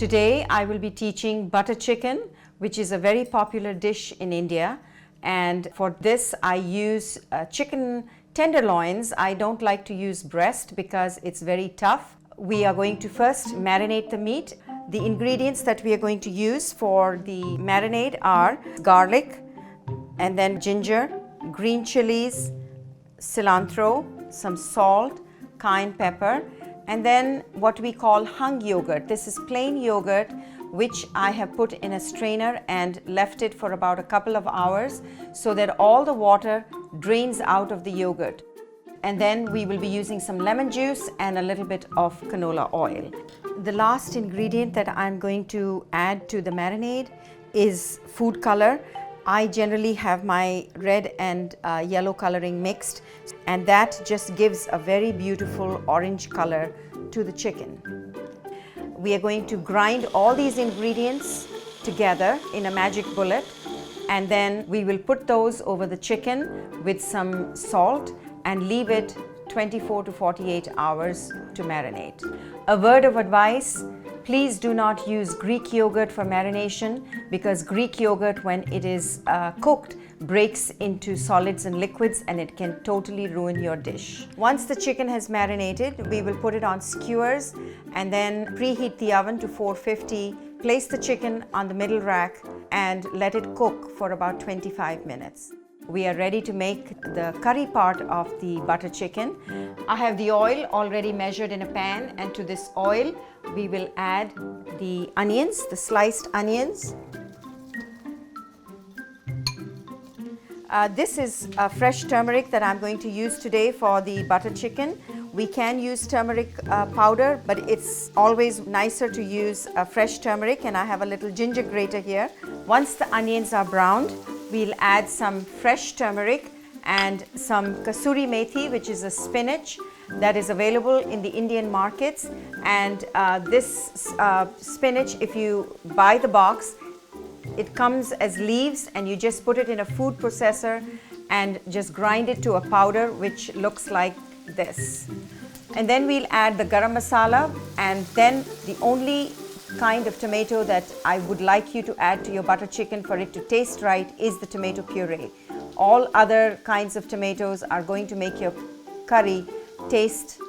Today I will be teaching butter chicken, which is a very popular dish in India, and for this I use chicken tenderloins. I don't like to use breast because it's very tough. We are going to first marinate the meat. The ingredients that we are going to use for the marinade are garlic, and then ginger, green chilies, cilantro, some salt, cayenne pepper, and then what we call hung yogurt. This is plain yogurt which I have put in a strainer and left it for about a couple of hours so that all the water drains out of the yogurt. And then we will be using some lemon juice and a little bit of canola oil. The last ingredient that I'm going to add to the marinade is food color. I generally have my red and yellow coloring mixed, and that just gives a very beautiful orange color to the chicken. We are going to grind all these ingredients together in a magic bullet, and then we will put those over the chicken with some salt and leave it 24 to 48 hours to marinate. A word of advice: please do not use Greek yogurt for marination, because Greek yogurt, when it is cooked, breaks into solids and liquids and it can totally ruin your dish. Once the chicken has marinated, we will put it on skewers and then preheat the oven to 450. Place the chicken on the middle rack and let it cook for about 25 minutes. We are ready to make the curry part of the butter chicken. I have the oil already measured in a pan, and to this oil we will add the onions, the sliced onions. This is fresh turmeric that I'm going to use today for the butter chicken. We can use turmeric powder, but it's always nicer to use fresh turmeric, and I have a little ginger grater here. Once the onions are browned, we'll add some fresh turmeric and some kasuri methi, which is a spinach that is available in the Indian markets. And this spinach, if you buy the box, it comes as leaves, and you just put it in a food processor and just grind it to a powder which looks like this. And then we'll add the garam masala, and then the only kind of tomato that I would like you to add to your butter chicken for it to taste right is the tomato puree. All other kinds of tomatoes are going to make your curry taste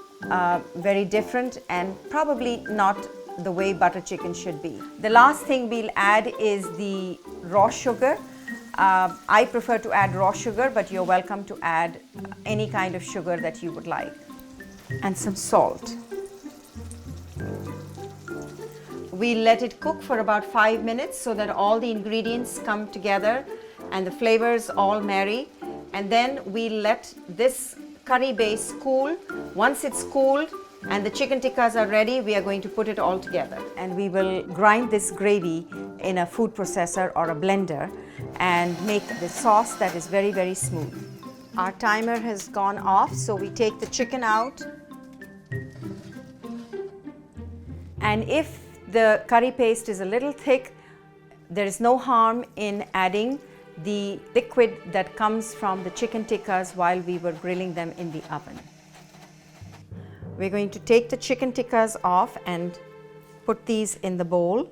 very different and probably not the way butter chicken should be. The last thing we'll add is the raw sugar. I prefer to add raw sugar, but you're welcome to add any kind of sugar that you would like. And some salt. We let it cook for about 5 minutes so that all the ingredients come together and the flavors all marry. And then we let this curry base cool. Once it's cooled and the chicken tikkas are ready, we are going to put it all together. And we will grind this gravy in a food processor or a blender and make the sauce that is very, very smooth. Our timer has gone off, so we take the chicken out. And if the curry paste is a little thick, there is no harm in adding the liquid that comes from the chicken tikkas while we were grilling them in the oven. We're going to take the chicken tikkas off and put these in the bowl.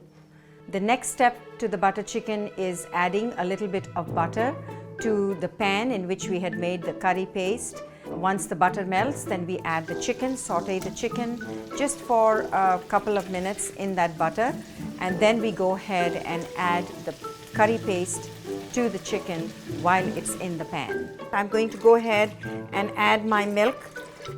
The next step to the butter chicken is adding a little bit of butter to the pan in which we had made the curry paste. Once the butter melts, then we add the chicken, saute the chicken just for a couple of minutes in that butter, and then we go ahead and add the curry paste to the chicken while it's in the pan. I'm going to go ahead and add my milk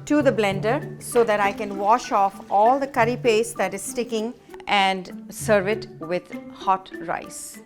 to the blender so that I can wash off all the curry paste that is sticking and serve it with hot rice.